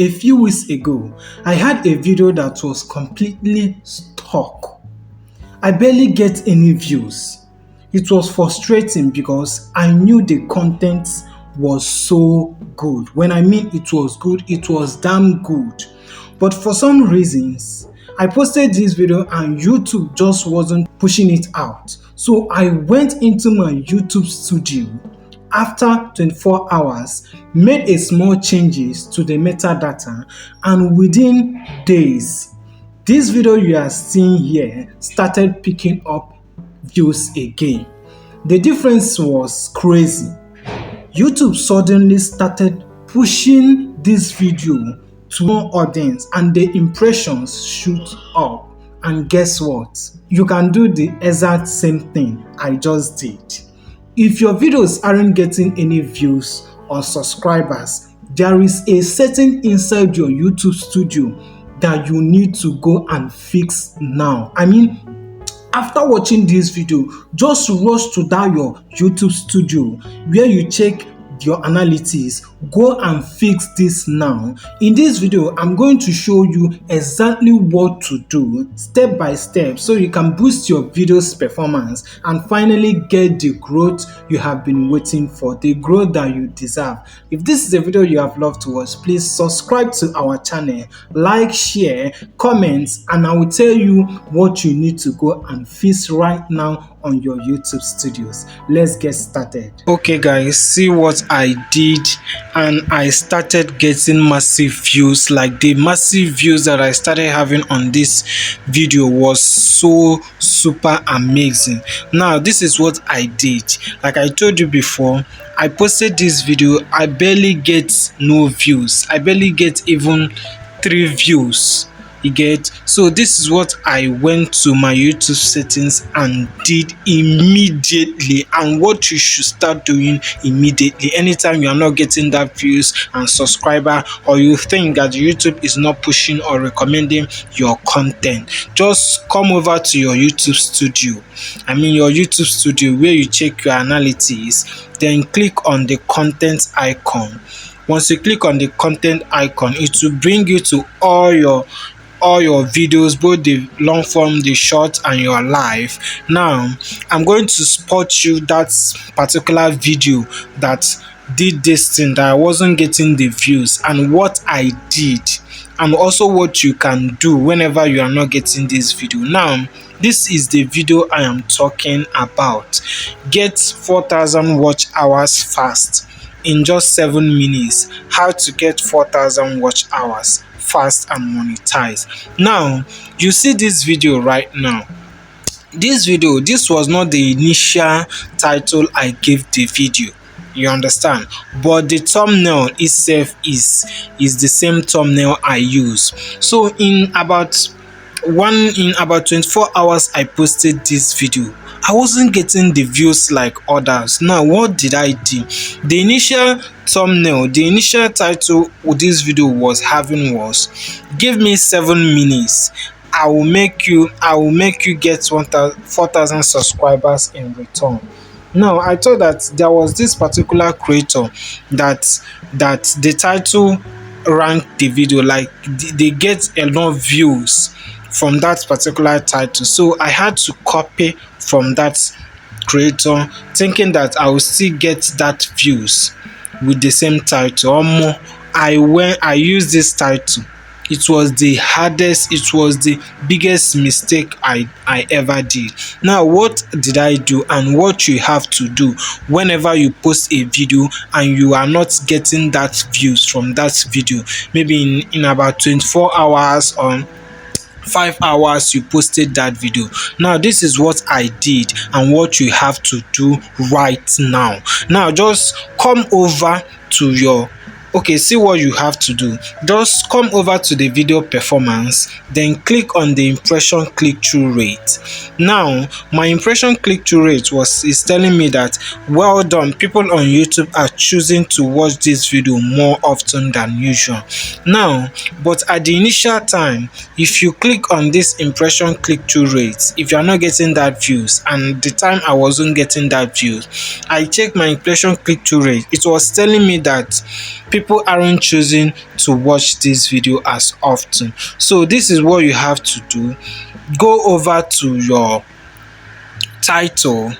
A few weeks ago, I had a video that was completely stuck. I barely get any views. It was frustrating because I knew the content was so good. When I mean it was good, it was damn good. But for some reasons, I posted this video and YouTube just wasn't pushing it out. So I went into my YouTube studio after 24 hours, made a small changes to the metadata, and within days, this video you are seeing here started picking up views again. The difference was crazy. YouTube suddenly started pushing this video to more audience and the impressions shoot up. And guess what? You can do the exact same thing I just did. If your videos aren't getting any views or subscribers, there is a setting inside your YouTube studio that you need to go and fix now. After watching this video, just rush to that your YouTube studio where you check your analytics. Go and fix this now. In this video, I'm going to show you exactly what to do step by step so you can boost your video's performance and finally get the growth you have been waiting for, the growth that you deserve. If this is a video you have loved to watch, please subscribe to our channel, like, share, comment, and I will tell you what you need to go and fix right now on your YouTube studios. Let's get started. Okay guys, see what I did, and I started getting massive views. Like the massive views that I started having on this video was so super amazing. Now this is what I did. Like I told you before, I posted this video, I barely get no views. I barely get even 3 views. You get? So this is what I went to my YouTube settings and did immediately, and what you should start doing immediately anytime you are not getting that views and subscriber, or you think that YouTube is not pushing or recommending your content. Just come over to your YouTube studio. Your YouTube studio where you check your analytics, then click on the content icon. Once you click on the content icon, it will bring you to all your videos, both the long form, the short, and your live. Now I'm going to spot you that particular video that did this thing, that I wasn't getting the views, and what I did, and also what you can do whenever you are not getting this video. Now this is the video I am talking about. Get 4,000 watch hours fast in just 7 minutes. How to get 4,000 watch hours fast and monetize. Now you see this video right now. This was not the initial title I gave the video, you understand, but the thumbnail itself is the same thumbnail I use. So in about 24 hours I posted this video. I wasn't getting the views like others. Now what did I do? The initial thumbnail, the initial title this video was having was, give me 7 minutes, I will make you get 4,000 subscribers in return. Now I thought that there was this particular creator that the title ranked the video, like they get enough views from that particular title, so I had to copy from that creator, thinking that I will still get that views with the same title or more. I used this title. It was the hardest, it was the biggest mistake I ever did. Now what did I do, and what you have to do whenever you post a video and you are not getting that views from that video, maybe in about 24 hours or 5 hours you posted that video. Now this is what I did and what you have to do right now. Now just come over to your see what you have to do. Just come over to the video performance, then click on the impression click-through rate. Now my impression click-through rate is telling me that well done, people on YouTube are choosing to watch this video more often than usual. Now but at the initial time, if you click on this impression click-through rate, if you are not getting that views, and the time I wasn't getting that views, I checked my impression click-through rate, it was telling me that people aren't choosing to watch this video as often. So this is what you have to do. Go over to your title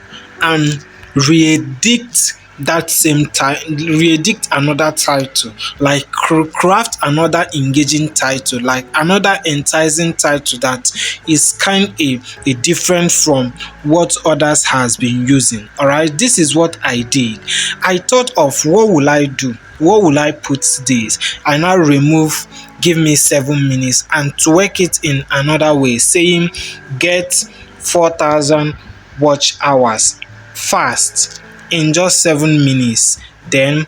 and re-edit that same title, re-edit another title, like craft another engaging title, like another enticing title that is kind a different from what others has been using. All right, this is what I did. I thought of what will I do, what will I put this. I now remove give me 7 minutes and tweak it in another way, saying get 4,000 watch hours fast in just 7 minutes. Then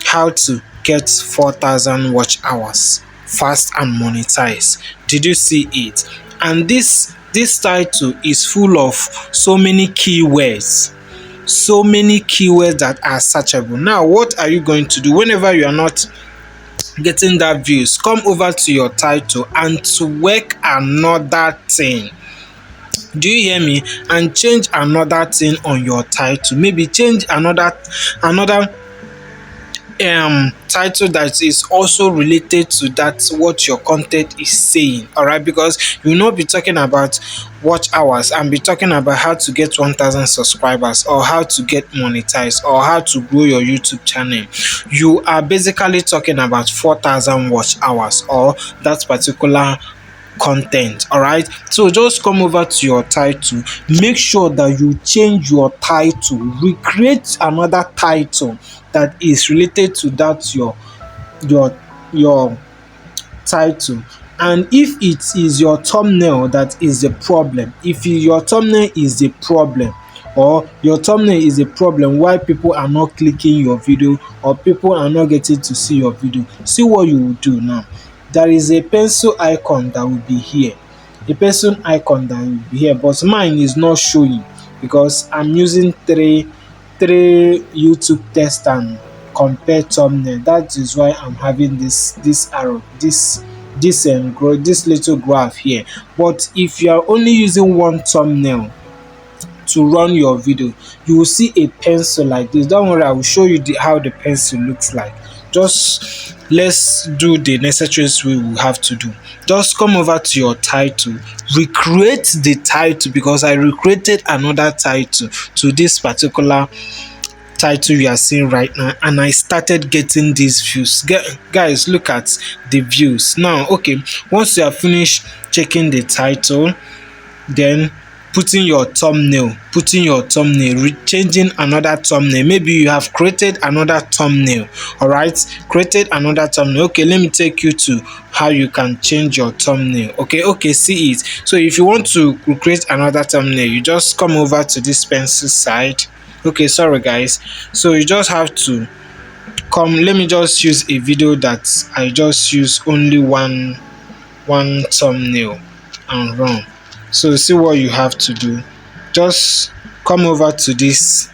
how to get 4,000 watch hours fast and monetize. Did you see it? And this title is full of so many keywords, that are searchable. Now what are you going to do whenever you are not getting that views? Come over to your title and tweak another thing. Do you hear me? And change another thing on your title. Maybe change another title that is also related to that what your content is saying. All right, because you will not be talking about watch hours and be talking about how to get 1,000 subscribers or how to get monetized or how to grow your YouTube channel. You are basically talking about 4,000 watch hours or that particular content. All right, so just come over to your title, make sure that you change your title, recreate another title that is related to that your title. And if it is your thumbnail that is the problem, if your thumbnail is the problem, or your thumbnail is a problem why people are not clicking your video or people are not getting to see your video, see what you will do now. There is a pencil icon that will be here, but mine is not showing because I'm using three YouTube test and compare thumbnail. That is why I'm having this arrow, this little graph here. But if you are only using one thumbnail to run your video, you will see a pencil like this. Don't worry, I will show you how the pencil looks like. Just let's do the necessary we will have to do. Just come over to your title, recreate the title, because I recreated another title to this particular title you are seeing right now, and I started getting these views. Guys, look at the views now. Okay, once you are finished checking the title, then putting your thumbnail, changing another thumbnail. Maybe you have created another thumbnail. All right, created another thumbnail. Okay, let me take you to how you can change your thumbnail. Okay, see it. So if you want to create another thumbnail, you just come over to this pencil side. Okay, sorry guys, so you just have to come. Let me just use a video that I just use only one thumbnail and run. So see what you have to do. Just come over to this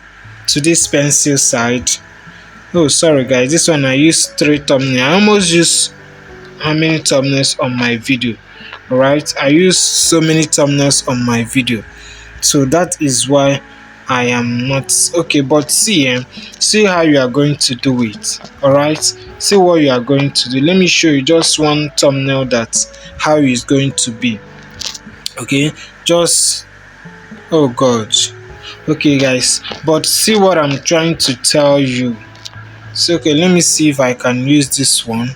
pencil side. Oh, sorry guys, this one I use 3 thumbnails. I almost use how many thumbnails on my video? All right, I use so many thumbnails on my video, so that is why I am not okay. But see how you are going to do it. All right, see what you are going to do. Let me show you just one thumbnail, that's how it's going to be. Okay, just oh god. Okay guys, but see what I'm trying to tell you. So okay, let me see if I can use this one.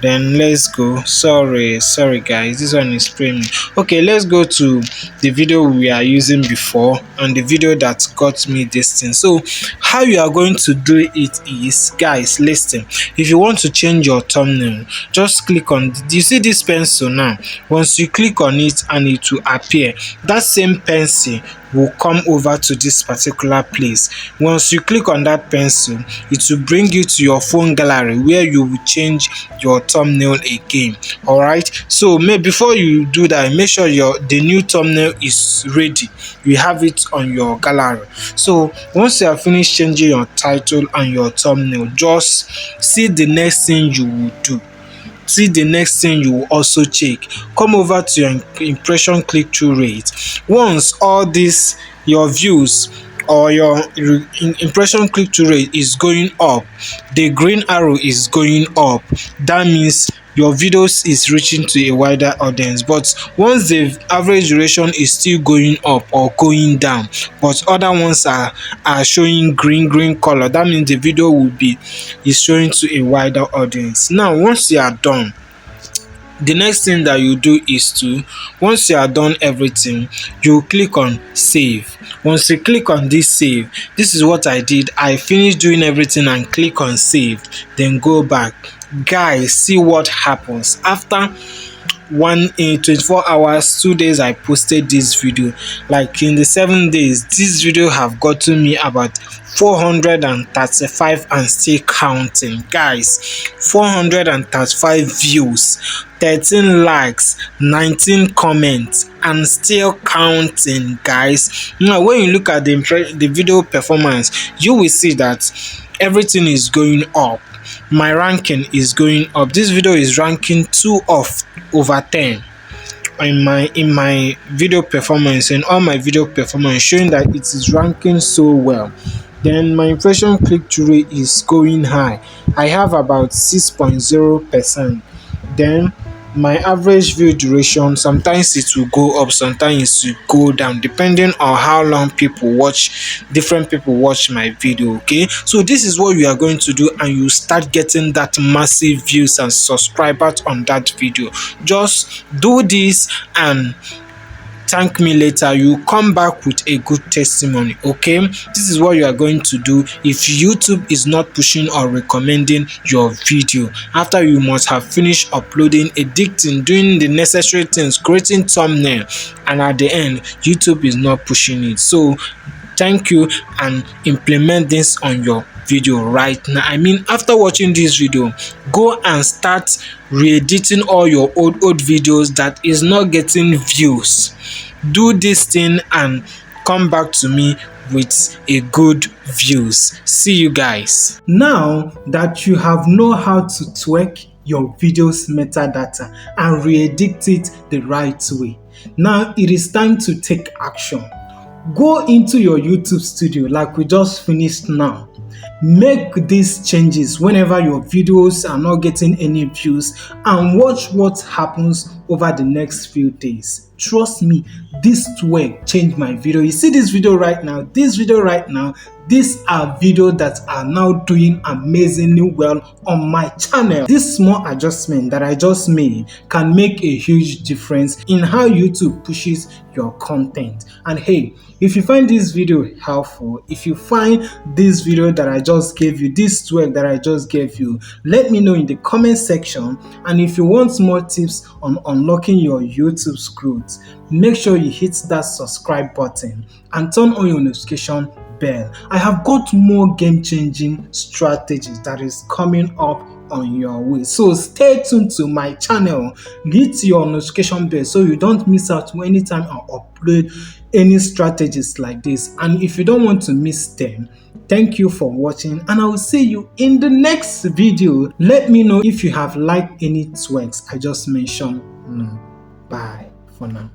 Then let's go. Sorry guys, this one is premium. Okay, let's go to the video we are using before and the video that got me this thing. So how you are going to do it is, guys, listen. If you want to change your thumbnail, just click on, do you see this pencil now? Once you click on it and it will appear, that same pencil will come over to this particular place. Once you click on that pencil, it will bring you to your phone gallery where you will change your thumbnail again. All right, so before you do that, make sure the new thumbnail is ready, you have it on your gallery. So once you have finished changing your title and your thumbnail, just see the next thing you will do. See the next thing you will also check. Come over to your impression click-through rate. Once all these your views or your impression click-through rate is going up, the green arrow is going up, that means your videos is reaching to a wider audience. But once the average duration is still going up or going down, but other ones are showing green color, that means the video is showing to a wider audience. Now once you are done, the next thing that you do is to, once you are done everything, you click on save. Once you click on this save, this is what I did. I finished doing everything and click on save, then go back. Guys, see what happens after 24 hours, 2 days I posted this video. Like in the 7 days, this video have gotten me about 435 and still counting. Guys, 435 views, 13 likes, 19 comments and still counting. Guys, now when you look at the video performance, you will see that everything is going up. My ranking is going up. This video is ranking 2 of over 10 in my video performance, and all my video performance showing that it is ranking so well. Then my impression click-through rate is going high. I have about 6.0%. Then my average view duration, sometimes it will go up, sometimes it will go down, depending on how long different people watch my video. Okay, so this is what you are going to do, and you start getting that massive views and subscribers on that video. Just do this and thank me later. You come back with a good testimony. Okay, this is what you are going to do if YouTube is not pushing or recommending your video. After you must have finished uploading, editing, doing the necessary things, creating thumbnail, and at the end YouTube is not pushing it. So thank you, and implement this on your video right now. I mean, after watching this video, go and start re-editing all your old videos that is not getting views. Do this thing and come back to me with a good views. See you guys. Now that you have know how to tweak your videos metadata and re-edit it the right way, now it is time to take action. Go into your YouTube studio like we just finished now. Make these changes whenever your videos are not getting any views, and watch what happens over the next few days. Trust me, this tweak changed my video. You see this video right now, these are videos that are now doing amazingly well on my channel. This small adjustment that I just made can make a huge difference in how YouTube pushes your content. And hey, if you find this video helpful, if you find this video that I just gave you, this tweak that I just gave you, let me know in the comment section. And if you want more tips on unlocking your YouTube growth, make sure you hit that subscribe button and turn on your notification bell. I have got more game-changing strategies that is coming up on your way, so stay tuned to my channel. Hit your notification bell so you don't miss out anytime I upload any strategies like this. And if you don't want to miss them, thank you for watching, and I will see you in the next video. Let me know if you have liked any tweaks I just mentioned. Bye for now.